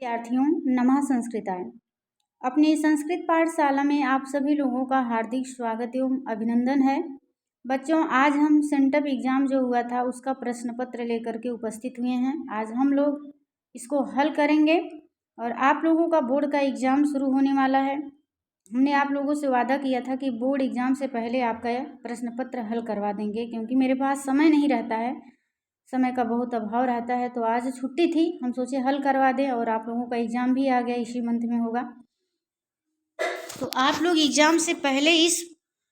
विद्यार्थियों, नमः संस्कृताय। अपनी संस्कृत पाठशाला में आप सभी लोगों का हार्दिक स्वागत एवं अभिनंदन है। बच्चों, आज हम सेंटअप एग्ज़ाम जो हुआ था उसका प्रश्न पत्र लेकर के उपस्थित हुए हैं। आज हम लोग इसको हल करेंगे और आप लोगों का बोर्ड का एग्ज़ाम शुरू होने वाला है। हमने आप लोगों से वादा किया था कि बोर्ड एग्ज़ाम से पहले आपका प्रश्न पत्र हल करवा देंगे, क्योंकि मेरे पास समय नहीं रहता है, समय का बहुत अभाव रहता है। तो आज छुट्टी थी, हम सोचे हल करवा दें और आप लोगों का एग्ज़ाम भी आ गया, इसी मंथ में होगा। तो आप लोग एग्ज़ाम से पहले इस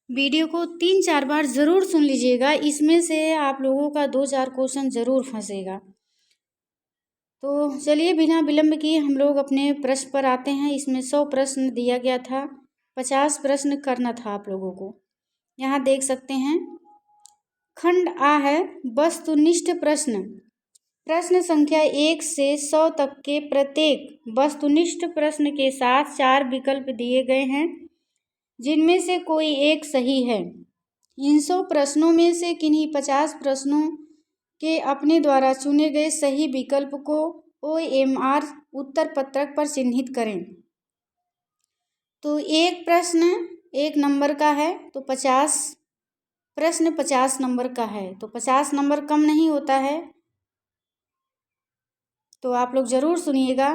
वीडियो को 3-4 बार ज़रूर सुन लीजिएगा। इसमें से आप लोगों का 2-4 क्वेश्चन ज़रूर फंसेगा। तो चलिए बिना विलम्ब किए हम लोग अपने प्रश्न पर आते हैं। इसमें 100 प्रश्न दिया गया था, 50 प्रश्न करना था आप लोगों को। यहाँ देख सकते हैं, खंड आ है वस्तुनिष्ठ प्रश्न। प्रश्न संख्या 1 से 100 तक के प्रत्येक वस्तुनिष्ठ प्रश्न के साथ 4 विकल्प दिए गए हैं, जिनमें से कोई एक सही है। इन 100 प्रश्नों में से किन्हीं 50 प्रश्नों के अपने द्वारा चुने गए सही विकल्प को OMR उत्तर पत्रक पर चिन्हित करें। तो एक प्रश्न 1 नंबर का है, तो 50 प्रश्न 50 नंबर का है, तो 50 नंबर कम नहीं होता है। तो आप लोग ज़रूर सुनिएगा।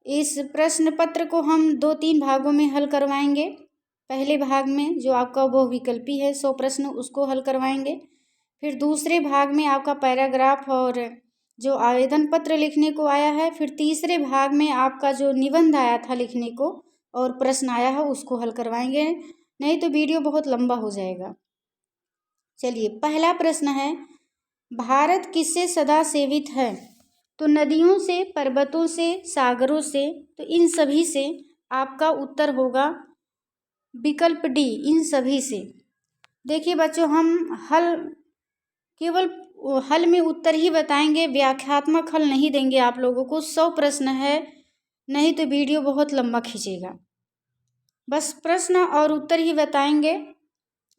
इस प्रश्न पत्र को हम 2-3 भागों में हल करवाएंगे। पहले भाग में जो आपका बहुविकल्पी है 100 प्रश्न, उसको हल करवाएंगे। फिर दूसरे भाग में आपका पैराग्राफ और जो आवेदन पत्र लिखने को आया है। फिर तीसरे भाग में आपका जो निबंध आया था लिखने को और प्रश्न आया है उसको हल करवाएंगे, नहीं तो वीडियो बहुत लंबा हो जाएगा। चलिए, पहला प्रश्न है, भारत किससे सदा सेवित है? तो नदियों से, पर्वतों से, सागरों से। तो इन सभी से आपका उत्तर होगा विकल्प डी, इन सभी से। देखिए बच्चों, हम केवल हल में उत्तर ही बताएंगे, व्याख्यात्मक हल नहीं देंगे आप लोगों को। 100 प्रश्न है, नहीं तो वीडियो बहुत लंबा खींचेगा। बस प्रश्न और उत्तर ही बताएंगे।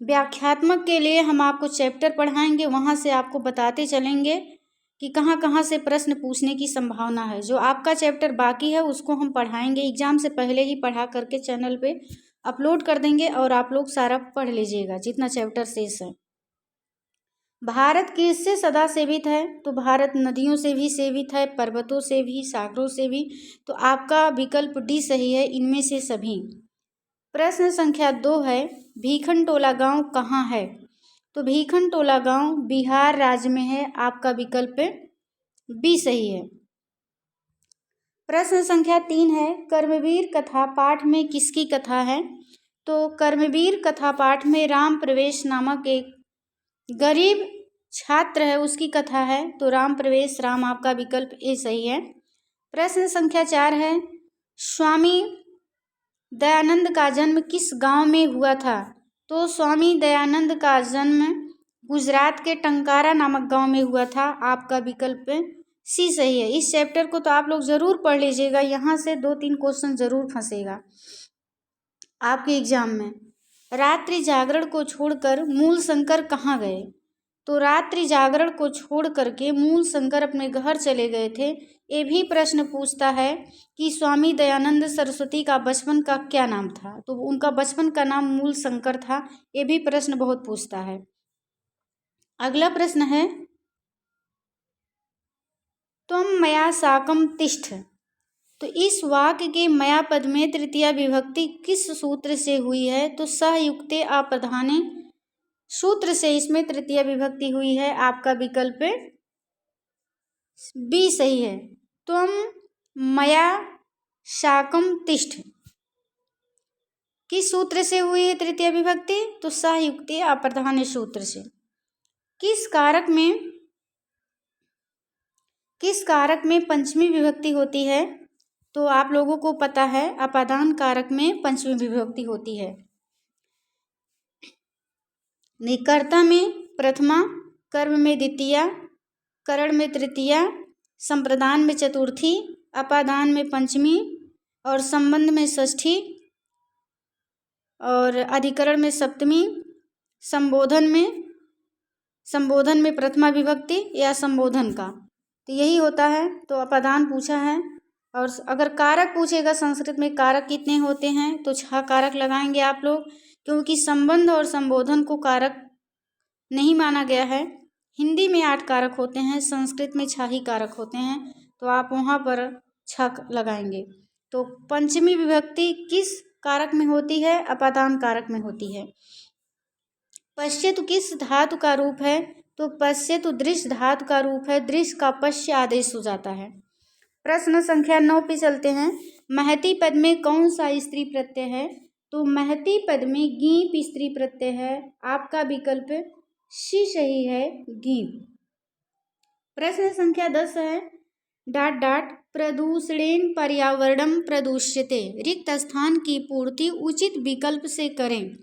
व्याख्यात्मक के लिए हम आपको चैप्टर पढ़ाएंगे, वहाँ से आपको बताते चलेंगे कि कहाँ कहाँ से प्रश्न पूछने की संभावना है। जो आपका चैप्टर बाकी है उसको हम पढ़ाएंगे, एग्ज़ाम से पहले ही पढ़ा करके चैनल पे अपलोड कर देंगे और आप लोग सारा पढ़ लीजिएगा जितना चैप्टर शेष है। भारत किससे सदा सेवित है? तो भारत नदियों से भी सेवित है, पर्वतों से भी, सागरों से भी। तो आपका विकल्प डी सही है, इनमें से सभी। प्रश्न संख्या 2 है, भीखनटोला गांव कहाँ है? तो भीखनटोला गांव बिहार राज्य में है, आपका विकल्प बी सही है। प्रश्न संख्या 3 है, कर्मवीर कथा पाठ में किसकी कथा है? तो कर्मवीर कथा पाठ में राम प्रवेश नामक एक गरीब छात्र है, उसकी कथा है। तो राम प्रवेश राम, आपका विकल्प ए सही है। प्रश्न संख्या 4 है, स्वामी दयानंद का जन्म किस गांव में हुआ था? तो स्वामी दयानंद का जन्म गुजरात के टंकारा नामक गांव में हुआ था, आपका विकल्प सी सही है। इस चैप्टर को तो आप लोग ज़रूर पढ़ लीजिएगा, यहाँ से 2-3 क्वेश्चन ज़रूर फंसेगा आपके एग्जाम में। रात्रि जागरण को छोड़कर मूल शंकर कहाँ गए? तो रात्रि जागरण को छोड़ करके मूल शंकर अपने घर चले गए थे। ये भी प्रश्न पूछता है कि स्वामी दयानंद सरस्वती का बचपन का क्या नाम था? तो उनका बचपन का नाम मूल शंकर था। ये भी प्रश्न बहुत पूछता है। अगला प्रश्न है, त्वं मया साकं तिष्ठ। तो इस वाक्य के मया पद में तृतीया विभक्ति किस सूत्र से हुई है? तो सहयुक्ते अप्रधाने सूत्र से इसमें तृतीया विभक्ति हुई है, आपका विकल्प बी सही है। त्वं मया साकं तिष्ठ किस सूत्र से हुई है तृतीया विभक्ति? तो सहयुक्ते अप्रधाने सूत्र से। किस कारक में पंचमी विभक्ति होती है? तो आप लोगों को पता है, अपादान कारक में पंचमी विभक्ति होती है। कर्ता में प्रथमा, कर्म में द्वितीया, करण में तृतीया, संप्रदान में चतुर्थी, अपादान में पंचमी और संबंध में षष्ठी और अधिकरण में सप्तमी, संबोधन में प्रथमा विभक्ति या संबोधन का। तो यही होता है। तो अपादान पूछा है, और अगर कारक पूछेगा संस्कृत में कारक कितने होते हैं तो 6 कारक लगाएंगे आप लोग, क्योंकि संबंध और संबोधन को कारक नहीं माना गया है। हिंदी में 8 कारक होते हैं, संस्कृत में 6 ही कारक होते हैं, तो आप वहाँ पर 6 लगाएंगे। तो पंचमी विभक्ति किस कारक में होती है? अपादान कारक में होती है। पश्यतु किस धातु का रूप है? तो पश्यतु दृश्य धातु का रूप है, दृश्य का पश्य आदेश हो जाता है। प्रश्न संख्या 9 पे चलते हैं। महती पद में कौन सा स्त्री प्रत्यय है? तो महती पद में गीप स्त्री प्रत्यय है, आपका विकल्प सी सही है, गीप। प्रश्न संख्या 10 है। डाट डाट प्रदूषणेन पर्यावरणम प्रदूष्यते, रिक्त स्थान की पूर्ति उचित विकल्प से करें।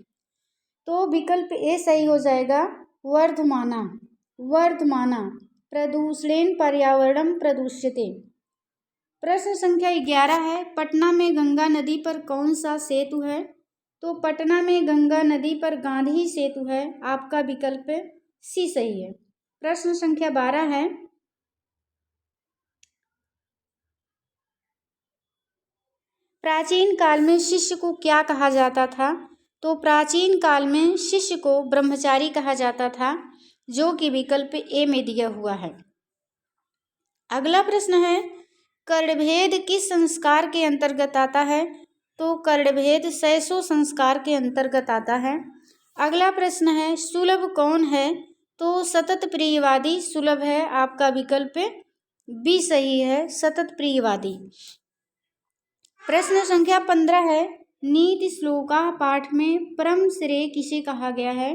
तो विकल्प ए सही हो जाएगा, वर्धमाना। वर्धमाना प्रदूषणेन पर्यावरणम प्रदूष्यते। प्रश्न संख्या 11 है। पटना में गंगा नदी पर कौन सा सेतु है? तो पटना में गंगा नदी पर गांधी सेतु है, आपका विकल्प सी सही है। प्रश्न संख्या 12 है। प्राचीन काल में शिष्य को क्या कहा जाता था? तो प्राचीन काल में शिष्य को ब्रह्मचारी कहा जाता था, जो कि विकल्प ए में दिया हुआ है। अगला प्रश्न है। कर्णभेद किस संस्कार के अंतर्गत आता है? तो कर्णभेद सैसो संस्कार के अंतर्गत आता है। अगला प्रश्न है। सुलभ कौन है? तो सतत प्रियवादी सुलभ है, आपका विकल्प बी सही है, सतत प्रियवादी। प्रश्न संख्या 15 है। नीति श्लोका पाठ में परम श्रेय किसे कहा गया है?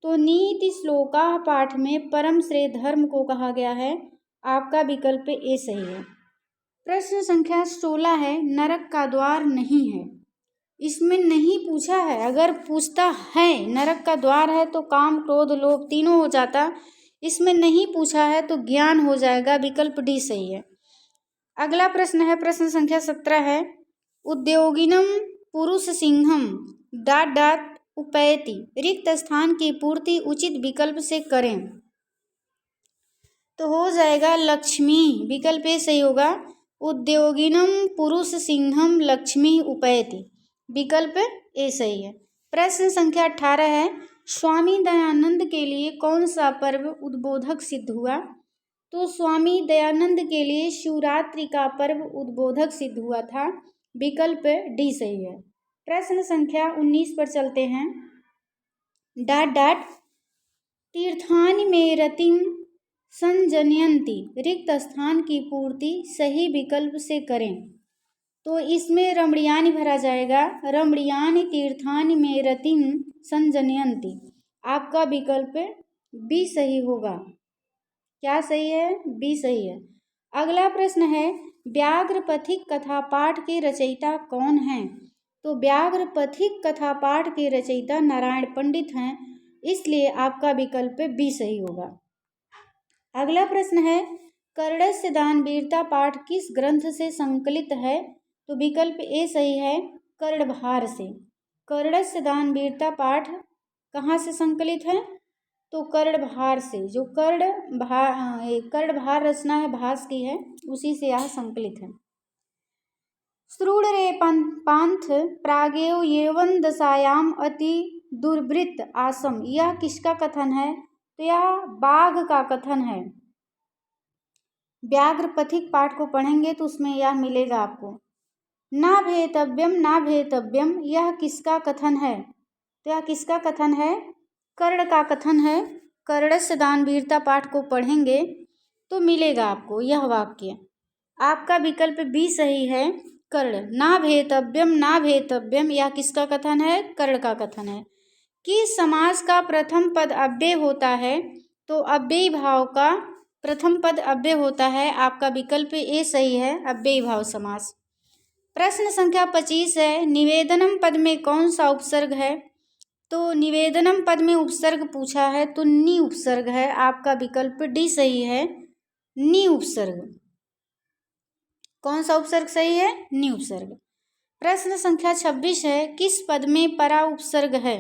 तो नीति श्लोका पाठ में परम श्रेय धर्म को कहा गया है, आपका विकल्प ए सही है। प्रश्न संख्या 16 है। नरक का द्वार नहीं है, इसमें नहीं पूछा है। अगर पूछता है नरक का द्वार है तो काम क्रोध लोभ तीनों हो जाता, इसमें नहीं पूछा है तो ज्ञान हो जाएगा, विकल्प डी सही है। अगला प्रश्न है। प्रश्न संख्या 17 है। उद्योगिनम पुरुष सिंहम डाट डाट उपैति, रिक्त स्थान की पूर्ति उचित विकल्प से करें। तो हो जाएगा लक्ष्मी, विकल्प ए सही होगा। उद्योगिनम पुरुष सिंहम लक्ष्मी उपैति, विकल्प ए सही है। प्रश्न संख्या 18 है। स्वामी दयानंद के लिए कौन सा पर्व उद्बोधक सिद्ध हुआ? तो स्वामी दयानंद के लिए शिवरात्रि का पर्व उद्बोधक सिद्ध हुआ था, विकल्प डी सही है। प्रश्न संख्या 19 पर चलते हैं। डाट डाट तीर्थानि में रतिम संजनयंती, रिक्त स्थान की पूर्ति सही विकल्प से करें। तो इसमें रमणीयानि भरा जाएगा, रमणीयानि तीर्थानि में रतिम संजनयंती, आपका विकल्प बी सही होगा। क्या सही है? बी सही है। अगला प्रश्न है। व्याघ्रपथिक कथा पाठ के रचयिता कौन हैं? तो व्याघ्रपथिक कथा पाठ के रचयिता नारायण पंडित हैं, इसलिए आपका विकल्प बी सही होगा। अगला प्रश्न है। कर्णस्य दान वीरता पाठ किस ग्रंथ से संकलित है? तो विकल्प ए सही है, कर्णभार से। कर्णस्य दान वीरता पाठ कहाँ से संकलित है? तो कर्णभार से, जो कर्णभार रचना है भास की है, उसी से यह संकलित है। श्रूडरे पांथ प्रागेव येवन दशायाम अति दुर्वृत्त आसम, यह किसका कथन है? तो यह बाघ का कथन है। व्याघ्रपथिक पाठ को पढ़ेंगे तो उसमें यह मिलेगा आपको। ना भेतव्यम, यह किसका कथन है? तो यह किसका कथन है? कर्ण का कथन है। कर्णस्य दान वीरता पाठ को पढ़ेंगे तो मिलेगा आपको यह वाक्य, आपका विकल्प बी सही है, कर्ण। ना भेतव्यम, यह किसका कथन है? कर्ण का कथन है। कि समास का प्रथम पद अव्यय होता है? तो अव्ययी भाव का प्रथम पद अव्यय होता है, आपका विकल्प ए सही है, अव्ययी भाव समास। प्रश्न संख्या 25 है। निवेदनम पद में कौन सा उपसर्ग है? तो निवेदनम पद में उपसर्ग पूछा है तो नि उपसर्ग है, आपका विकल्प डी सही है, नि उपसर्ग। कौन सा उपसर्ग सही है? नि उपसर्ग। प्रश्न संख्या 26 है। किस पद में परा उपसर्ग है?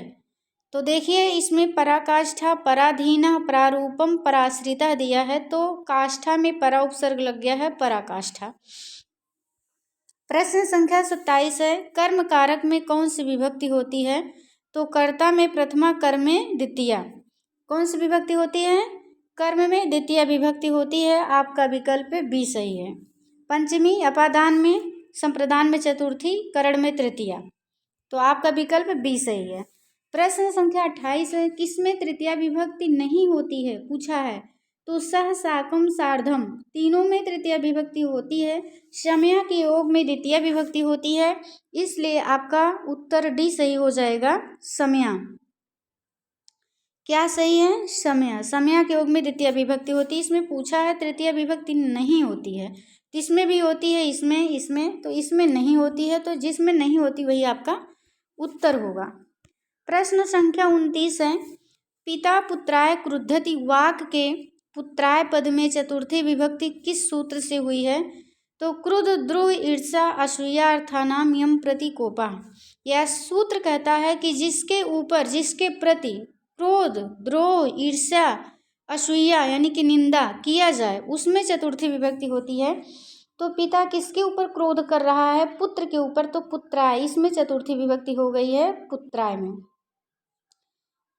तो देखिए इसमें पराकाष्ठा, पराधीना, प्रारूपम, पराश्रिता दिया है, तो काष्ठा में परा उपसर्ग लग गया है, पराकाष्ठा। प्रश्न संख्या 27 है, कर्म कारक में कौन सी विभक्ति होती है? तो कर्ता में प्रथमा, कर्म में द्वितीया। कौन सी विभक्ति होती है? कर्म में द्वितीय विभक्ति होती है। आपका विकल्प बी सही है। पंचमी, अपादान में, संप्रदान में चतुर्थी, करण में तृतीया। तो आपका विकल्प बी सही है। प्रश्न संख्या 28 है, किसमें तृतीया विभक्ति नहीं होती है? पूछा है। तो सह, साकम, सार्धम तीनों में तृतीया विभक्ति होती है। समया के योग में द्वितीय विभक्ति होती है, इसलिए आपका उत्तर डी सही हो जाएगा। समया। क्या सही है? समया। समया के योग में द्वितीय विभक्ति होती है। इसमें पूछा है तृतीय विभक्ति नहीं होती है, इसमें भी होती है, इसमें तो इसमें नहीं होती है, तो जिसमें नहीं होती वही आपका उत्तर होगा। प्रश्न संख्या 29 है, पिता पुत्राय क्रुद्धति वाक्य के पुत्राय पद में चतुर्थी विभक्ति किस सूत्र से हुई है? तो क्रुद्ध, द्रोह, ईर्ष्या, असूया अर्थानाम यम प्रति कोपा। यह सूत्र कहता है कि जिसके ऊपर, जिसके प्रति क्रोध, द्रोह, ईर्ष्या, असूया यानी कि निंदा किया जाए उसमें चतुर्थी विभक्ति होती है। तो पिता किसके ऊपर क्रोध कर रहा है? पुत्र के ऊपर, तो पुत्राय, इसमें चतुर्थी विभक्ति हो गई है पुत्राय में।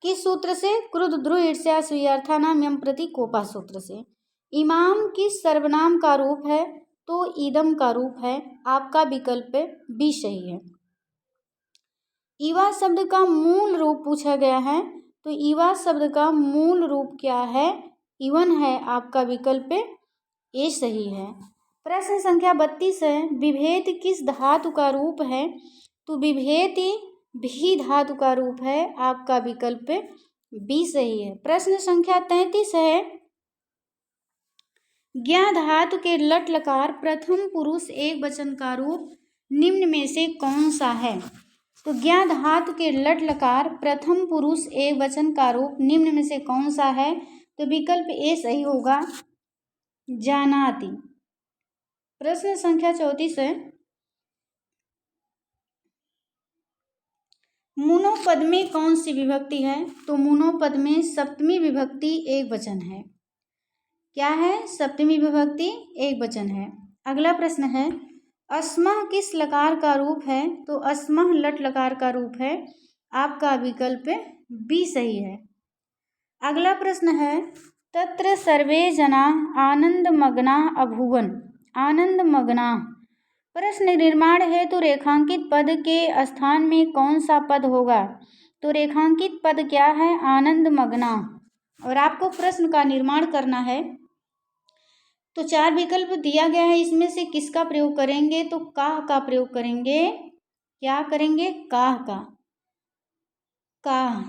किस सूत्र से? क्रुद्ध, द्रोह, ईर्ष्या, असूया अर्थानाम यम प्रति कोपा सूत्र से। इमाम किस सर्वनाम का रूप है? तो ईदम का रूप है। आपका विकल्प बी सही है। ईवा शब्द का मूल रूप पूछा गया है, तो ईवा शब्द का मूल रूप क्या है? इवन है। आपका विकल्प ए सही है। प्रश्न संख्या 32 है, विभेद किस धातु का रूप है? तो विभेद भी धातु का रूप है। आपका विकल्प बी सही है। प्रश्न संख्या 33 है, ज्ञा धातु के लट लकार प्रथम पुरुष एक वचन का रूप निम्न में से कौन सा है? तो ज्ञा धातु के लट लकार प्रथम पुरुष एक वचन का रूप निम्न में से कौन सा है? तो विकल्प ए सही होगा, जानाति। प्रश्न संख्या 34 है, मुनोपद में कौन सी विभक्ति है? तो मुनोपद में सप्तमी विभक्ति एक वचन है। क्या है? सप्तमी विभक्ति एक वचन है। अगला प्रश्न है, अस्मः किस लकार का रूप है? तो अस्मः लट लकार का रूप है। आपका विकल्प बी सही है। अगला प्रश्न है, तत्र सर्वे जना आनंदमग्ना अभूवन। आनंदमग्ना प्रश्न निर्माण है तो रेखांकित पद के स्थान में कौन सा पद होगा? तो रेखांकित पद क्या है? आनंदमग्ना। और आपको प्रश्न का निर्माण करना है, तो 4 विकल्प दिया गया है, इसमें से किसका प्रयोग करेंगे? तो काह का प्रयोग करेंगे। क्या करेंगे? काह का। काह,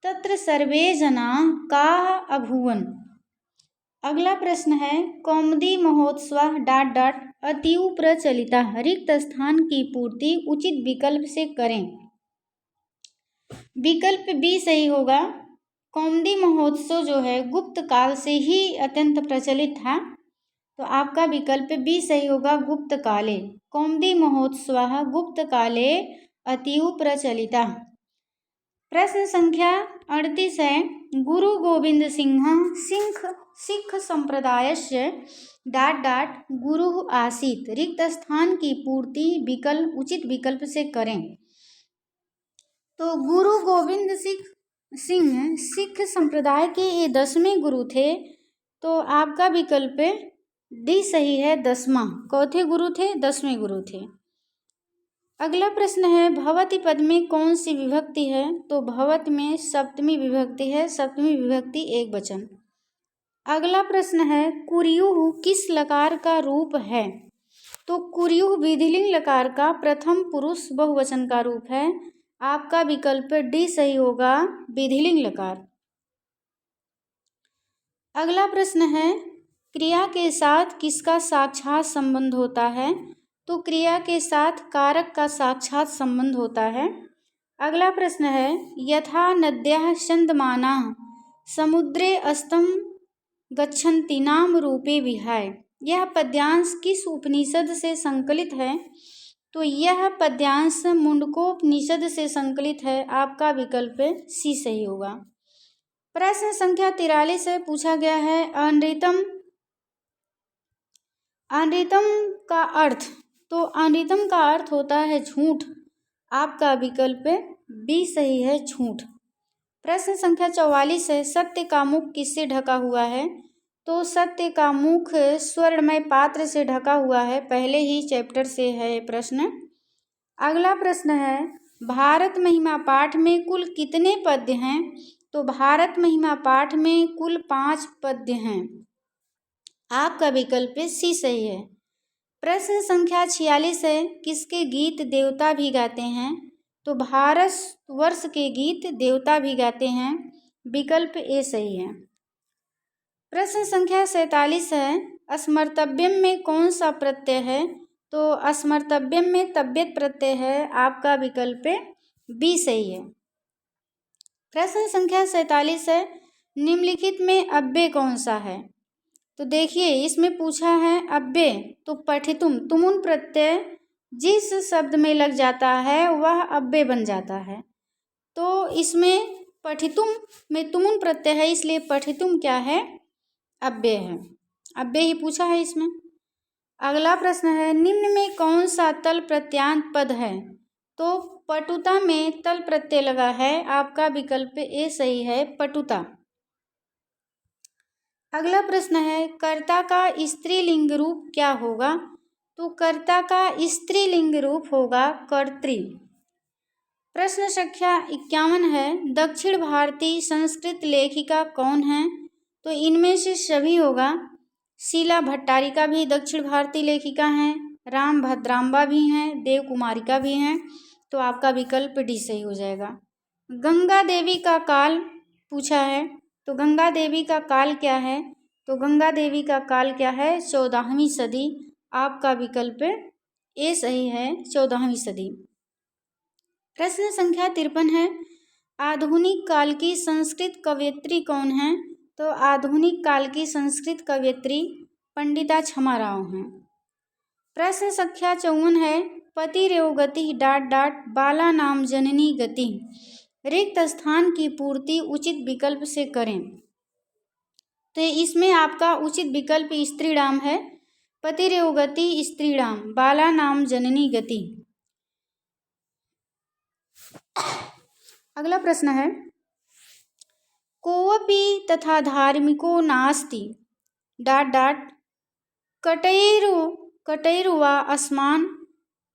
तत्र सर्वे जना काह अभूवन। अगला प्रश्न है, कौमुदी महोत्सव डॉट डॉट अतीव प्रचलिता रिक्त स्थान की पूर्ति उचित विकल्प से करें। विकल्प बी सही होगा। कौमुदी महोत्सव जो है गुप्त काल से ही अत्यंत प्रचलित था, तो आपका विकल्प बी सही होगा, गुप्त काले। कौमुदी महोत्सव गुप्त काले अतीव प्रचलिता। प्रश्न संख्या 38 है, गुरु गोविंद सिंह सिख संप्रदायस्य डॉट डॉट गुरु आसीत रिक्त स्थान की पूर्ति विकल्प उचित विकल्प से करें। तो गुरु गोविंद सिंह सिख संप्रदाय के ये 10वें गुरु थे, तो आपका विकल्प डी सही है, 10वां। चौथे गुरु थे, 10वें गुरु थे। अगला प्रश्न है, भवति पद में कौन सी विभक्ति है? तो भवत में सप्तमी विभक्ति है, सप्तमी विभक्ति एक वचन। अगला प्रश्न है, कुर्युः किस लकार का रूप है? तो कुर्युः विधिलिंग लकार का प्रथम पुरुष बहुवचन का रूप है। आपका विकल्प डी सही होगा, विधिलिंग लकार। अगला प्रश्न है, क्रिया के साथ किसका साक्षात संबंध होता है? तो क्रिया के साथ कारक का साक्षात संबंध होता है। अगला प्रश्न है, यथा नद्यः चंदमानाः समुद्रे अस्तं गच्छन्ति नाम रूपे विहाय। यह पद्यांश किस उपनिषद से संकलित है? तो यह पद्यांश मुंडकोपनिषद से संकलित है। आपका विकल्प सी सही होगा। प्रश्न संख्या 43 से पूछा गया है, अनृतम का अर्थ तो अनृतम का अर्थ होता है झूठ। आपका विकल्प बी सही है, झूठ। प्रश्न संख्या 44 है, सत्य का मुख किससे ढका हुआ है? तो सत्य का मुख स्वर्णमय पात्र से ढका हुआ है, पहले ही चैप्टर से है ये प्रश्न। अगला प्रश्न है, भारत महिमा पाठ में कुल कितने पद्य हैं? तो भारत महिमा पाठ में कुल 5 पद्य हैं। आपका विकल्प सी सही है। प्रश्न संख्या 46 है, किसके गीत देवता भी गाते हैं? तो भारत वर्ष के गीत देवता भी गाते हैं, विकल्प ए सही है। प्रश्न संख्या 47 है, अस्मर्तव्यम में कौन सा प्रत्यय है? तो अस्मर्तव्यम में तव्यत प्रत्यय है, आपका विकल्प बी सही है। प्रश्न संख्या 47 है, निम्नलिखित में अव्यय कौन सा है? तो देखिए इसमें पूछा है अव्यय, तो पठितुम, तुमुन प्रत्यय जिस शब्द में लग जाता है वह अव्यय बन जाता है। तो इसमें पठितुम में तुमुन प्रत्यय है, इसलिए पठितुम क्या है? अव्यय है, अव्यय ही पूछा है इसमें। अगला प्रश्न है, निम्न में कौन सा तल प्रत्यांत पद है? तो पटुता में तल प्रत्यय लगा है, आपका विकल्प ए सही है, पटुता। अगला प्रश्न है, कर्ता का स्त्रीलिंग रूप क्या होगा? तो कर्ता का स्त्रीलिंग रूप होगा कर्त्री। प्रश्न संख्या 51 है, दक्षिण भारतीय संस्कृत लेखिका कौन है? तो इनमें से सभी होगा। शीला भट्टारिका भी दक्षिण भारतीय लेखिका हैं, राम भद्राम्बा भी हैं, देव कुमारिका भी हैं, तो आपका विकल्प डी सही हो जाएगा। गंगा देवी का काल पूछा है, तो गंगा देवी का काल क्या है? तो गंगा देवी का काल क्या है? 14वीं सदी, आपका विकल्प ए सही है, 14वीं सदी। प्रश्न संख्या 53 है, आधुनिक काल की संस्कृत कवयित्री कौन है? तो आधुनिक काल की संस्कृत कवयित्री पंडिता क्षमा राव हैं। प्रश्न संख्या 54 है, पति रेव गति डाट डाट बाला नाम जननी गति, रिक्त स्थान की पूर्ति उचित विकल्प से करें। तो इसमें आपका उचित विकल्प स्त्रीणाम है, पति रेव गति स्त्रीणाम, बाला नाम जननी गति। अगला प्रश्न है, कोऽपि तथा धार्मिको नास्ति डाट डाट कटैरुवा अस्मान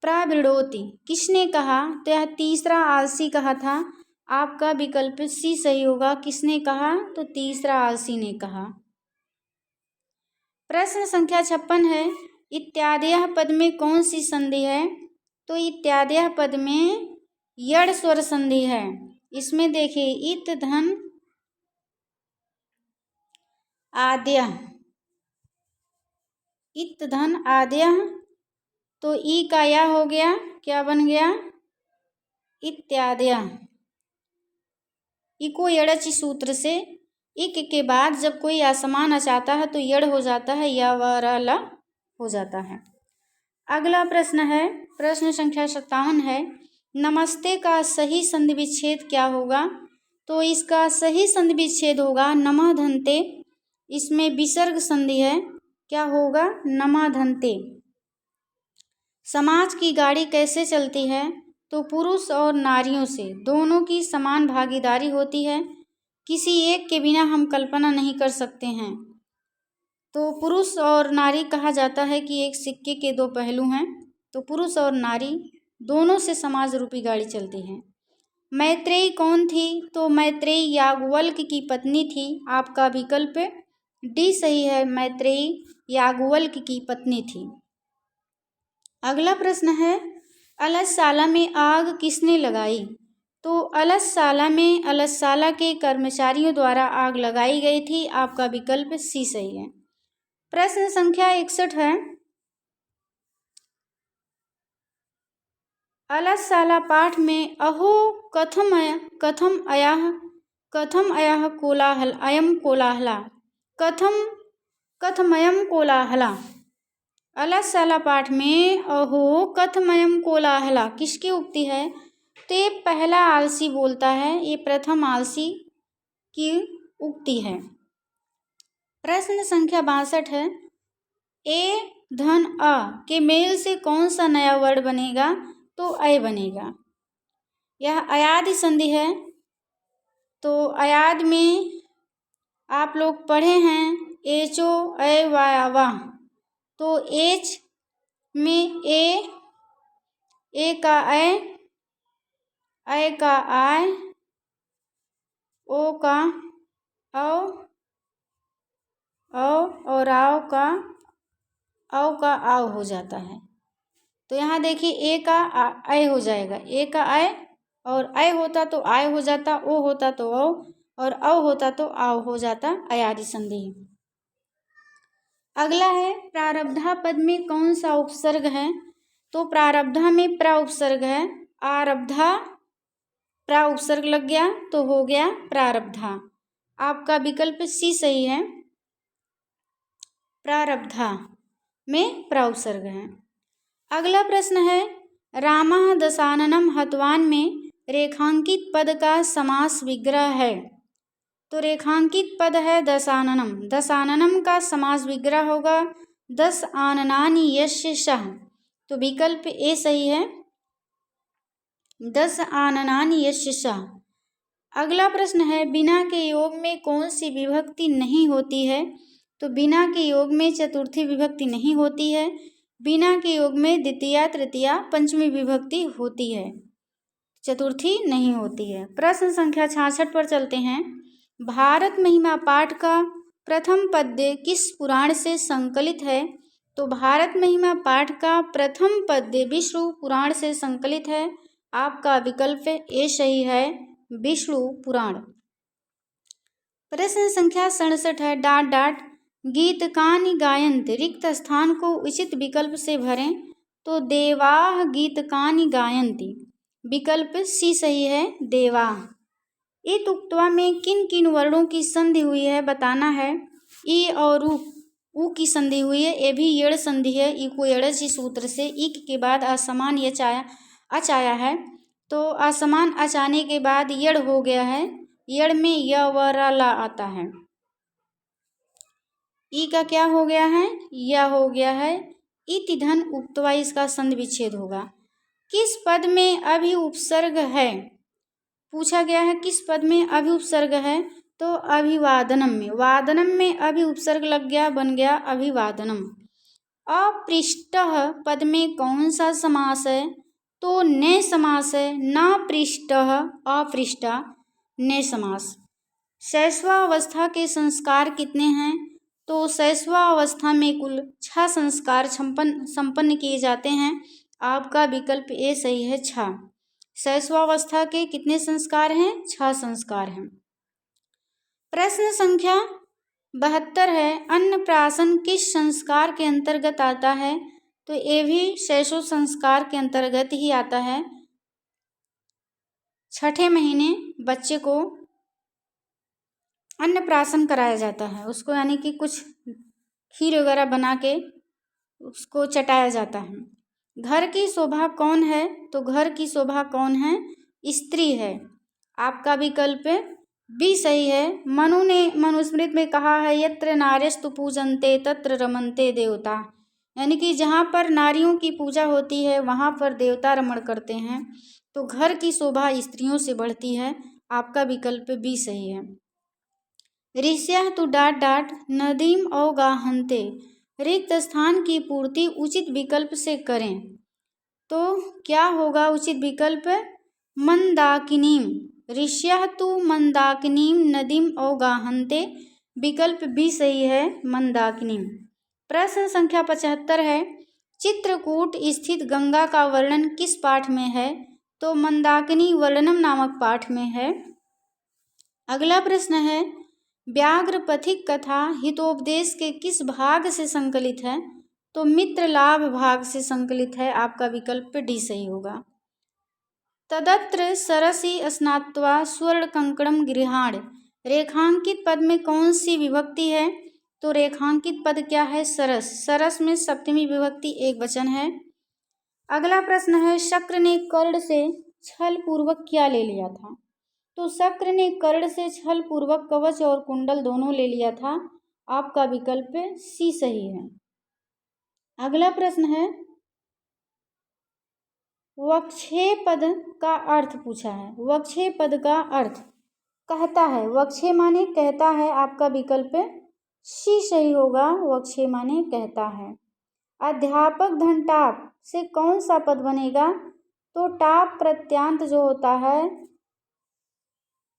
प्रावृणोति, किसने कहा? तो यह तीसरा आलसी कहा था, आपका विकल्प सी सही होगा। किसने कहा? तो तीसरा आलसी ने कहा। प्रश्न संख्या 56 है, इत्यादयः पद में कौन सी संधि है? तो इत्यादयः पद में यड़ स्वर संधि है। इसमें देखिए इत धन आद्य, इत धन आद्य, तो ई का या हो गया, क्या बन गया? इत्यादय। इको यड़च सूत्र से इक के बाद जब कोई असमान अचाता है तो यड़ हो जाता है, या वरल हो जाता है। अगला प्रश्न है, प्रश्न संख्या 57 है, नमस्ते का सही संधि विच्छेद क्या होगा? तो इसका सही संधि विच्छेद होगा नमः धन्ते, इसमें विसर्ग संधि है, क्या होगा? नमः धन्ते। समाज की गाड़ी कैसे चलती है? तो पुरुष और नारियों से दोनों की समान भागीदारी होती है, किसी एक के बिना हम कल्पना नहीं कर सकते हैं। तो पुरुष और नारी कहा जाता है कि एक सिक्के के दो पहलू हैं, तो पुरुष और नारी दोनों से समाज रूपी गाड़ी चलती है। मैत्रेयी कौन थी? तो मैत्रेयी याज्ञवल्क्य की पत्नी थी, आपका विकल्प डी सही है, मैत्रेयी याज्ञवल्क्य की पत्नी थी। अगला प्रश्न है, अलसशाला में आग किसने लगाई? तो अलसशाला में अलसशाला के कर्मचारियों द्वारा आग लगाई गई थी, आपका विकल्प सी सही है। प्रश्न संख्या 61 है, अलसशाला पाठ में अहो कथम अयः कोलाहल अयम कोलाहला, कथमयम कोलाहला। अलसशाला पाठ में अहो कथमयम कोलाहला किसकी उक्ति है? तो ये पहला आलसी बोलता है, ये प्रथम आलसी की उक्ति है। प्रश्न संख्या 62 है, ए धन अ के मेल से कौन सा नया वर्ड बनेगा? तो अय बनेगा। यह अयादि संधि है। तो अयाद में आप लोग पढ़े हैं एचो अय वाया वाह। तो एच में ए का अय का आय, ओ का औ और आओ का आओ हो जाता है। तो यहाँ देखिए ए का अय हो जाएगा, ए का अय, और अय होता तो आय हो जाता, ओ होता तो औ, और औ होता तो आओ हो जाता, अयादि संधि। अगला है प्रारब्धा पद में कौन सा उपसर्ग है? तो प्रारब्धा में प्रा उपसर्ग है। आरब्धा प्रा उपसर्ग लग गया तो हो गया प्रारब्धा। आपका विकल्प सी सही है, प्रारब्धा में प्रा उपसर्ग है। अगला प्रश्न है रामः दशाननं हतवान में रेखांकित पद का समास विग्रह है। तो रेखांकित पद है दशाननम, दशाननम का समास विग्रह होगा दस आननानि यस्य सः। तो विकल्प ए सही है, दस आननानि यस्य सः। अगला प्रश्न है बिना के योग में कौन सी विभक्ति नहीं होती है? तो बिना के योग में चतुर्थी विभक्ति नहीं होती है। बिना के योग में द्वितीया तृतीया पंचमी विभक्ति होती है, चतुर्थी नहीं होती है। प्रश्न संख्या 66 पर चलते हैं। भारत महिमा पाठ का प्रथम पद्य किस पुराण से संकलित है? तो भारत महिमा पाठ का प्रथम पद्य विष्णु पुराण से संकलित है। आपका विकल्प ए सही है, विष्णु पुराण। प्रश्न संख्या 67 है डाट डाट गीतकानि गायन्ति, रिक्त स्थान को उचित विकल्प से भरें। तो देवाः गीतकानि गायन्ति, विकल्प सी सही है, देवाः। इत उक्त्वा में किन किन वर्णों की संधि हुई है बताना है। ई और उ की संधि हुई है, ये भी यड़ संधि है। ई को यड़सी सूत्र से इक के बाद असमान अच आया है, तो असमान अच आने के बाद यड़ हो गया है। यड़ में य व र ला आता है। ई का क्या हो गया है? य हो गया है। इति धन उक्त्वा इसका संधि विच्छेद होगा। किस पद में अभि उपसर्ग है? पूछा गया है किस पद में अभि उपसर्ग है? तो अभिवादनम में, वादनम में अभि उपसर्ग लग गया, बन गया अभिवादनम। अपृष्टः पद में कौन सा समास है? तो ने समास है। न पृष्टः अपृष्टा, ने समास। शैशवावस्था के संस्कार कितने हैं? तो शैशवावस्था में कुल 6 संस्कार संपन्न किए जाते हैं। आपका विकल्प ए सही है, 6। शैशवावस्था के कितने संस्कार हैं? 6 संस्कार हैं। प्रश्न संख्या 72 है अन्नप्राशन किस संस्कार के अंतर्गत आता है? तो ये भी शैशव संस्कार के अंतर्गत ही आता है। 6ठे महीने बच्चे को अन्नप्राशन कराया जाता है, उसको यानी कि कुछ खीर वगैरह बना के उसको चटाया जाता है। घर की शोभा कौन है? तो घर की शोभा कौन है? स्त्री है। आपका विकल्प बी सही है। मनु ने मनुस्मृति में कहा है यत्र नार्यस्तु पूजन्ते तत्र रमन्ते देवता, यानी कि जहाँ पर नारियों की पूजा होती है वहाँ पर देवता रमण करते हैं। तो घर की शोभा स्त्रियों से बढ़ती है। आपका विकल्प बी सही है। ऋष्यः तु डाट डाट नदीम अवगाहन्ते, रिक्त स्थान की पूर्ति उचित विकल्प से करें। तो क्या होगा उचित विकल्प? मंदाकिनीम। ऋष्यः तु मंदाकिनीम नदीम अवगाहन्ते, विकल्प भी सही है, मंदाकिनीम। प्रश्न संख्या 75 है चित्रकूट स्थित गंगा का वर्णन किस पाठ में है? तो मंदाकिनी वर्णनम नामक पाठ में है। अगला प्रश्न है व्याघ्र पथिक कथा हितोपदेश के किस भाग से संकलित है? तो मित्र लाभ भाग से संकलित है। आपका विकल्प डी सही होगा। तदत्र सरसी स्नात्वा स्वर्ण कंकणम गृहाण, रेखांकित पद में कौन सी विभक्ति है? तो रेखांकित पद क्या है? सरस। सरस में सप्तमी विभक्ति एक वचन है। अगला प्रश्न है शक्र ने कर्ण से छल पूर्वक क्या ले लिया था? तो शक्र ने कर्ण से छल पूर्वक कवच और कुंडल दोनों ले लिया था। आपका विकल्प सी सही है। अगला प्रश्न है, वक्षेय पद का अर्थ पूछा है। वक्षेय पद का अर्थ कहता है, वक्षेय माने कहता है, आपका विकल्प सी सही होगा। वक्षेय माने कहता है। अध्यापक धन टाप से कौन सा पद बनेगा? तो टाप प्रत्यांत जो होता है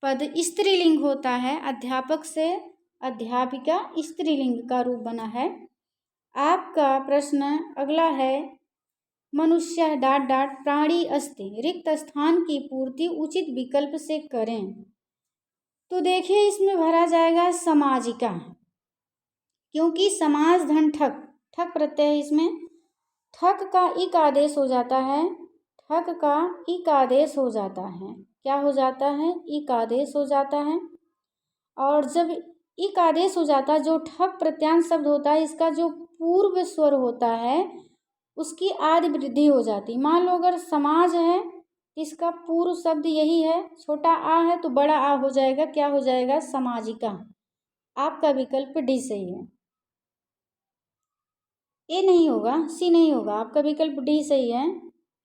पद स्त्रीलिंग होता है। अध्यापक से अध्यापिका स्त्रीलिंग का रूप बना है। आपका प्रश्न अगला है, मनुष्य डाट डाट प्राणी अस्ति रिक्त स्थान की पूर्ति उचित विकल्प से करें। तो देखिए, इसमें भरा जाएगा समाजिका, क्योंकि समाज धन ठक, ठक प्रत्यय है इसमें। ठक का इक आदेश हो जाता है। ठक का इक आदेश हो जाता है। क्या हो जाता है? इक आदेश हो जाता है। और जब इक आदेश हो जाता है, जो ठक प्रत्यांत शब्द होता है, इसका जो पूर्व स्वर होता है उसकी आदि वृद्धि हो जाती। मान लो अगर समाज है, इसका पूर्व शब्द यही है, छोटा आ है तो बड़ा आ हो जाएगा। क्या हो जाएगा? समाजिका। आपका विकल्प डी सही है। ए नहीं होगा, सी नहीं होगा। आपका विकल्प डी सही है,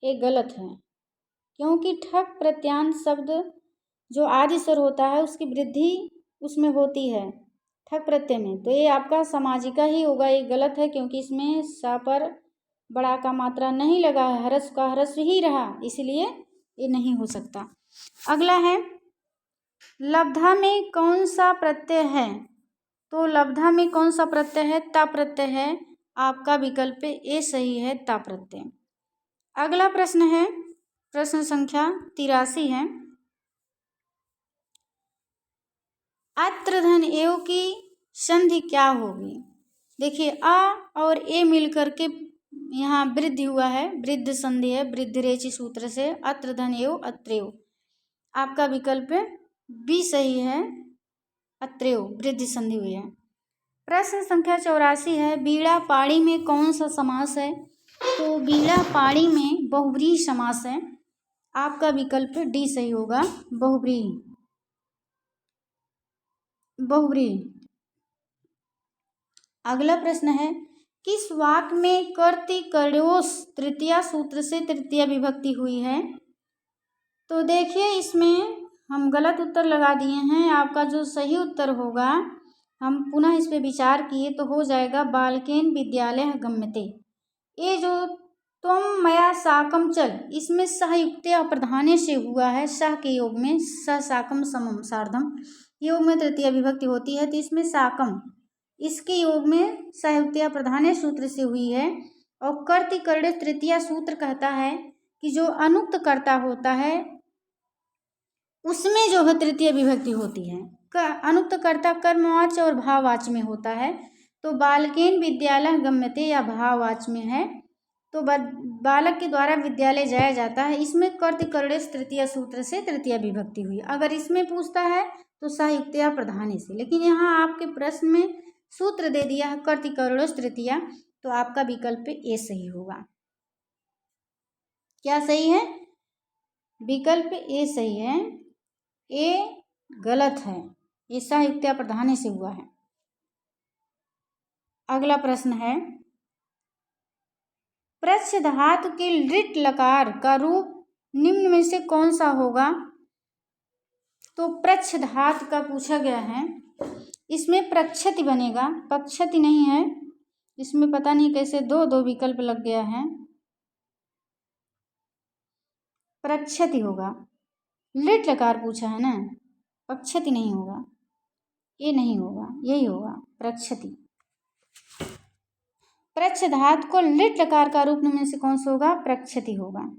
ए गलत है। क्योंकि ठक प्रत्यांत शब्द जो आदि स्वर होता है उसकी वृद्धि उसमें होती है ठक प्रत्यय में, तो ये आपका समाजिका ही होगा। ये गलत है, क्योंकि इसमें सा पर बड़ा का मात्रा नहीं लगा है, ह्रस्व का ह्रस्व ही रहा, इसलिए ये नहीं हो सकता। अगला है, लब्धा में कौन सा प्रत्यय है? तो लब्धा में कौन सा प्रत्यय है? ता प्रत्यय है। आपका विकल्प ए सही है, ता प्रत्यय। अगला प्रश्न है, प्रश्न संख्या 83 है। अत्र धन एव की संधि क्या होगी? देखिए, आ और ए मिलकर के यहाँ वृद्धि हुआ है, वृद्ध संधि है, वृद्ध रेचि सूत्र से। अत्र धन एव अत्रेव। आपका विकल्प बी सही है, अत्रेव वृद्धि संधि हुई है। प्रश्न संख्या 84 है, बीड़ा पाड़ी में कौन सा समास है? तो बीड़ा पाड़ी में बहुव्रीहि समास है। आपका विकल्प डी सही होगा, बहुव्रीहि। बहुव्रीहि। अगला प्रश्न है, किस वाक्य में कर्ति कर्योस तृतीया सूत्र से तृतीया विभक्ति हुई है? तो देखिए, इसमें हम गलत उत्तर लगा दिए हैं। आपका जो सही उत्तर होगा, हम पुनः इस पर विचार किए तो हो जाएगा बालकेन विद्यालय गम्यते। ये जो त्वं मया साकम चल, इसमें सहयुक्तया प्रधाने से हुआ है। सह के योग में सह साकम समम सार्धम योग में तृतीया विभक्ति होती है, तो इसमें साकम इसके योग में सहयुक्तया प्रधाने सूत्र से हुई है। और कर्ति कर्णे तृतीया सूत्र कहता है कि जो अनुक्त कर्ता होता है उसमें जो है तृतीय विभक्ति होती है। अनुक्त कर्ता कर्मवाच्य और भाववाच्य में होता है। तो बालकेन विद्यालय गम्यते या भाववाच्य में है, तो बालक के द्वारा विद्यालय जाया जाता है। इसमें कर्ति कर्णेश तृतीय सूत्र से तृतीय विभक्ति हुई। अगर इसमें पूछता है तो सहयुक्तया प्रधाने से, लेकिन यहाँ आपके प्रश्न में सूत्र दे दिया है कर्ति कर्णेश तृतीया, तो आपका विकल्प ए सही होगा। क्या सही है? विकल्प ए सही है, ए गलत है। ये सहयुक्तया प्रधाने से हुआ है। अगला प्रश्न है, प्रच्छ धातु के लिट लकार का रूप निम्न में से कौन सा होगा? तो प्रच्छ धातु का पूछा गया है। इसमें प्रक्षति बनेगा, पक्षति नहीं है। इसमें पता नहीं कैसे दो दो विकल्प लग गया है। प्रक्षति होगा। लिट लकार पूछा है ना, पक्षति नहीं होगा, ये नहीं होगा, यही होगा प्रक्षति। प्रच्छ धातु को लिट लकार का रूप में से कौन सा होगा? प्रक्षति होगा।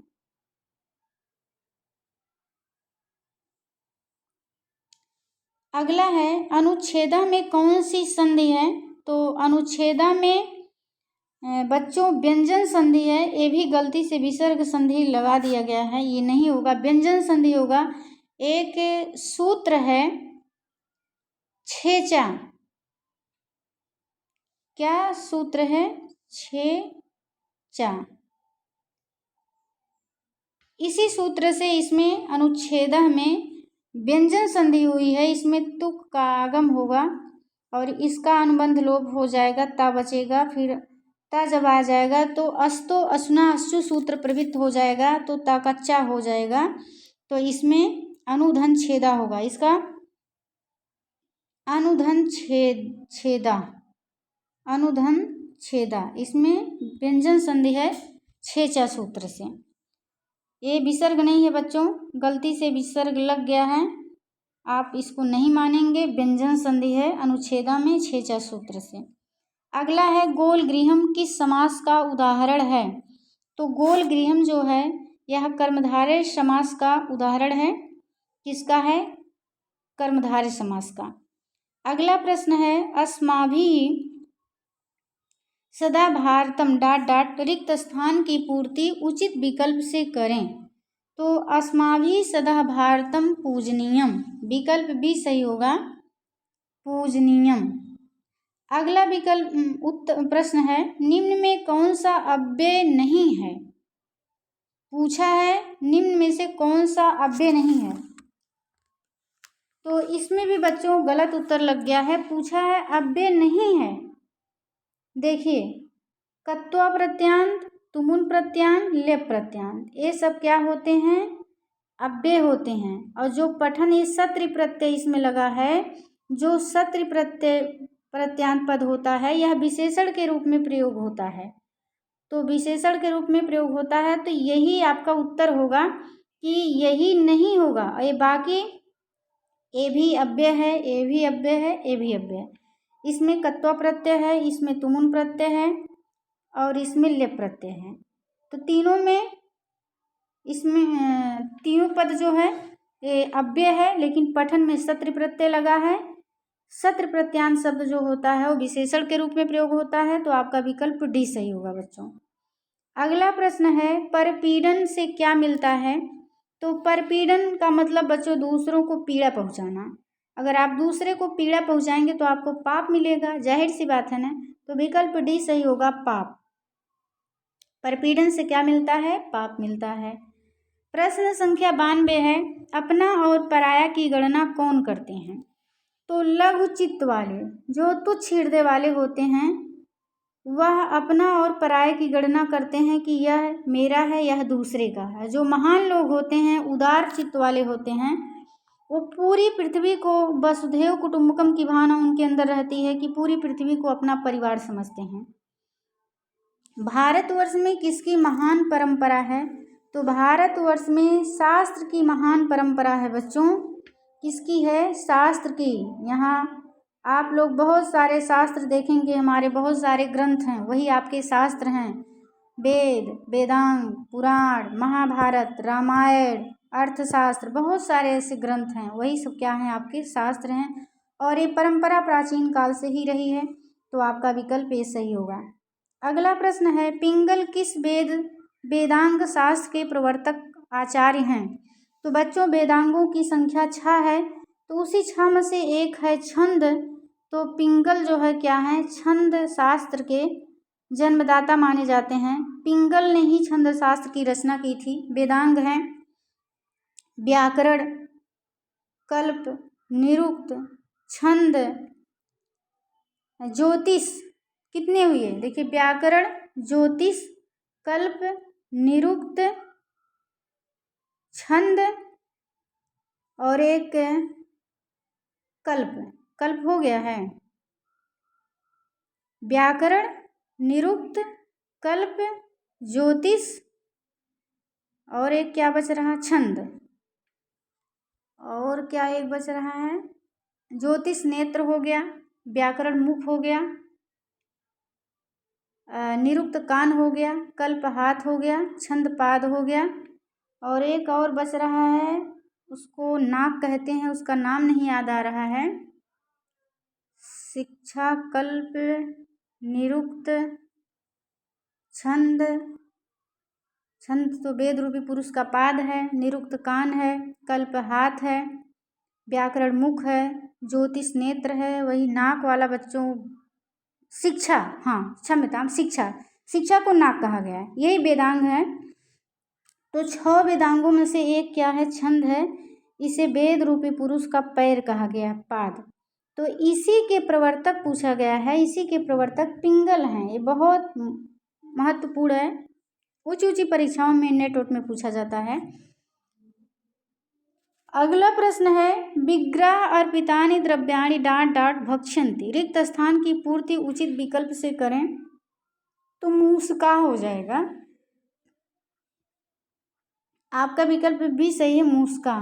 अगला है, अनुच्छेदा में कौन सी संधि है? तो अनुच्छेदा में बच्चों व्यंजन संधि है। ये भी गलती से विसर्ग संधि लगा दिया गया है, ये नहीं होगा, व्यंजन संधि होगा। एक सूत्र है छेचा। क्या सूत्र है? छेचा। इसी सूत्र से इसमें अनुच्छेदा में व्यंजन संधि हुई है। इसमें तुक का आगम होगा और इसका अनुबंध लोप हो जाएगा, ता बचेगा, फिर ता जब आ जाएगा तो अस्तो असुना अश्चु सूत्र प्रवृत्त हो जाएगा तो ता कच्चा हो जाएगा। तो इसमें अनुधन छेदा होगा। इसका अनुधन छेदा, अनुधन छेदा, इसमें व्यंजन संधि है छेचा सूत्र से। ये विसर्ग नहीं है बच्चों, गलती से विसर्ग लग गया है, आप इसको नहीं मानेंगे। व्यंजन संधि है अनुच्छेदा में छेचा सूत्र से। अगला है गोल गृहम किस समास का उदाहरण है? तो गोल गृहम जो है यह कर्मधारय समास का उदाहरण है। किसका है? कर्मधारय समास का। अगला प्रश्न है अस्माभिः सदा भारतम डॉट डॉट रिक्त स्थान की पूर्ति उचित विकल्प से करें। तो अस्माभिः सदा भारतम पूजनीयम, विकल्प भी सही होगा, पूजनीयम। अगला विकल्प प्रश्न है निम्न में कौन सा अव्यय नहीं है? पूछा है निम्न में से कौन सा अव्यय नहीं है, तो इसमें भी बच्चों गलत उत्तर लग गया है। पूछा है अव्यय नहीं है। देखिए कत्वा प्रत्यांत, तुमुन प्रत्यांत, लेप प्रत्यांत, ये सब क्या होते हैं? अव्यय होते हैं। और जो पठन ये सत्र प्रत्यय इसमें लगा है, जो सत्र प्रत्यांत पद होता है यह विशेषण के रूप में प्रयोग होता है। तो विशेषण के रूप में प्रयोग होता है तो यही आपका उत्तर होगा कि यही नहीं होगा। ये बाकी ये भी अव्यय है, ये भी अव्यय है, ये भी अव्यय है। इसमें कत्वा प्रत्यय है, इसमें तुमुन प्रत्यय है और इसमें लेप प्रत्यय है। तो तीनों में इसमें तीनों पद जो है ये अव्यय है, लेकिन पठन में सत्र प्रत्यय लगा है। सत्र प्रत्यांत शब्द जो होता है वो विशेषण के रूप में प्रयोग होता है। तो आपका विकल्प डी सही होगा बच्चों। अगला प्रश्न है परपीड़न से क्या मिलता है? तो परपीड़न का मतलब बच्चों दूसरों को पीड़ा पहुंचाना। अगर आप दूसरे को पीड़ा पहुंचाएंगे तो आपको पाप मिलेगा, जाहिर सी बात है ना। तो विकल्प डी सही होगा, पाप। परपीड़न से क्या मिलता है? पाप मिलता है। प्रश्न संख्या 92 है अपना और पराया की गणना कौन करते हैं? तो लघु चित्त वाले, जो तुच्छ हृदय वाले होते हैं, वह अपना और पराये की गणना करते हैं कि यह मेरा है, यह दूसरे का है। जो महान लोग होते हैं, उदार चित्त वाले होते हैं, वो पूरी पृथ्वी को वसुधैव कुटुम्बकम की भावना उनके अंदर रहती है कि पूरी पृथ्वी को अपना परिवार समझते हैं। भारतवर्ष में किसकी महान परंपरा है? तो भारतवर्ष में शास्त्र की महान परंपरा है बच्चों। किसकी है? शास्त्र की। यहाँ आप लोग बहुत सारे शास्त्र देखेंगे, हमारे बहुत सारे ग्रंथ हैं, वही आपके शास्त्र हैं। वेद, वेदांग, पुराण, महाभारत, रामायण, अर्थशास्त्र, बहुत सारे ऐसे ग्रंथ हैं, वही सब क्या हैं? आपके शास्त्र हैं। और ये परंपरा प्राचीन काल से ही रही है। तो आपका विकल्प ये सही होगा। अगला प्रश्न है पिंगल किस वेदांग शास्त्र के प्रवर्तक आचार्य हैं? तो बच्चों वेदांगों की संख्या 6 है, तो उसी 6 में से एक है छंद। तो पिंगल जो है क्या है? छंद शास्त्र के जन्मदाता माने जाते हैं। पिंगल ने ही छंद शास्त्र की रचना की थी। वेदांग हैं व्याकरण, कल्प, निरुक्त, छंद, ज्योतिष। कितने हुए? देखिए व्याकरण, ज्योतिष, कल्प, निरुक्त, छंद और एक कल्प। कल्प हो गया है। व्याकरण, निरुक्त, कल्प, ज्योतिष और एक क्या बच रहा? छंद। और क्या एक बच रहा है? ज्योतिष नेत्र हो गया, व्याकरण मुख हो गया, निरुक्त कान हो गया, कल्प हाथ हो गया, छंद पाद हो गया और एक और बच रहा है, उसको नाक कहते हैं, उसका नाम नहीं याद आ रहा है। शिक्षा, कल्प, निरुक्त, छंद। छंद तो वेद रूपी पुरुष का पाद है, निरुक्त कान है, कल्प हाथ है, व्याकरण मुख है, ज्योतिष नेत्र है, वही नाक वाला बच्चों शिक्षा, हाँ क्षम्यताम, शिक्षा। शिक्षा को नाक कहा गया है, यही वेदांग है। तो 6 वेदांगों में से एक क्या है? छंद है। इसे वेद रूपी पुरुष का पैर कहा गया है, पाद। तो इसी के प्रवर्तक पूछा गया है, इसी के प्रवर्तक पिंगल हैं। ये बहुत महत्वपूर्ण है, ऊंची ऊंची परीक्षाओं में नेट वोट में पूछा जाता है। अगला प्रश्न है विग्रह अर्पितानि द्रव्याणि डाट डाट भक्षन्ति। रिक्त स्थान की पूर्ति उचित विकल्प से करें तो मूसका हो जाएगा। आपका विकल्प भी सही है, मूसका।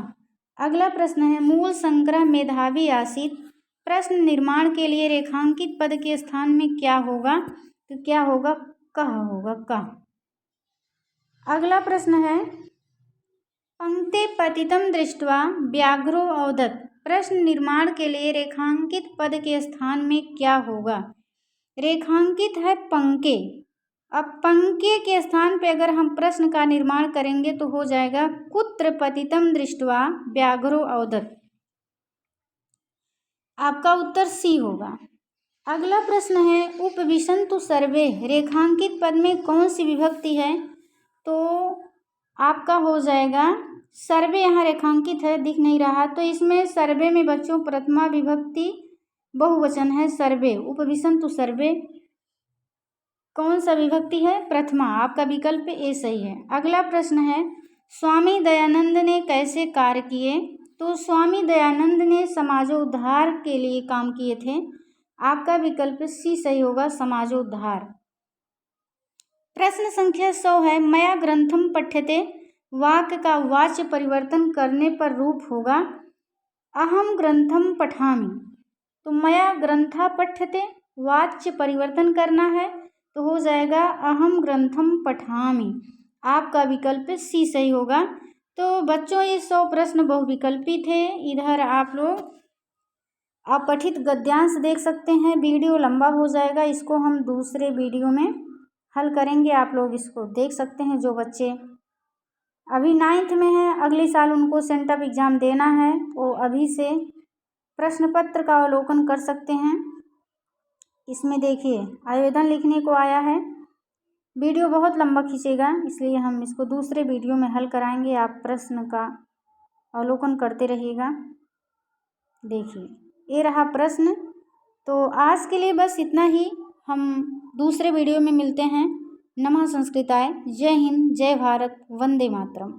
अगला प्रश्न है मूल संग्रह मेधावी आसीत। प्रश्न निर्माण के लिए रेखांकित पद के स्थान में क्या होगा? तो क्या होगा? कह होगा, कह। अगला प्रश्न है पंक्ते पतितं दृष्ट्वा व्याघ्रो अवदत्। प्रश्न निर्माण के लिए रेखांकित पद के स्थान में क्या होगा? रेखांकित है पंके। अब पंके के स्थान पे अगर हम प्रश्न का निर्माण करेंगे तो हो जाएगा कुत्र पतितं दृष्ट्वा व्याघ्रो अवदत्। आपका उत्तर सी होगा। अगला प्रश्न है उपविशन्तु सर्वे। रेखांकित पद में कौन सी विभक्ति है? तो आपका हो जाएगा सर्वे। यहाँ रेखांकित है, दिख नहीं रहा, तो इसमें सर्वे में बच्चों प्रथमा विभक्ति बहुवचन है सर्वे। उपविशन्तु सर्वे कौन सा विभक्ति है? प्रथमा। आपका विकल्प ए सही है। अगला प्रश्न है स्वामी दयानंद ने कैसे कार्य किए? तो स्वामी दयानंद ने समाजोद्धार के लिए काम किए थे। आपका विकल्प सी सही होगा, समाजोद्धार। प्रश्न संख्या 100 है मया ग्रंथम पठ्यते। वाक्य का वाच्य परिवर्तन करने पर रूप होगा अहम ग्रंथम पठामि। तो मया ग्रंथा पठ्यते, वाच्य परिवर्तन करना है तो हो जाएगा अहम ग्रंथम पठामि। आपका विकल्प सी सही होगा। तो बच्चों ये 100 प्रश्न बहुविकल्पी थे। इधर आप लोग अपठित गद्यांश देख सकते हैं। वीडियो लंबा हो जाएगा, इसको हम दूसरे वीडियो में हल करेंगे। आप लोग इसको देख सकते हैं। जो बच्चे अभी 9th में हैं, अगले साल उनको सेंटअप एग्ज़ाम देना है, वो अभी से प्रश्न पत्र का अवलोकन कर सकते हैं। इसमें देखिए आवेदन लिखने को आया है। वीडियो बहुत लंबा खींचेगा, इसलिए हम इसको दूसरे वीडियो में हल कराएंगे। आप प्रश्न का अवलोकन करते रहिएगा। देखिए ये रहा प्रश्न। तो आज के लिए बस इतना ही। हम दूसरे वीडियो में मिलते हैं। नमः संस्कृताय। जय हिंद, जय भारत, वंदे मातरम।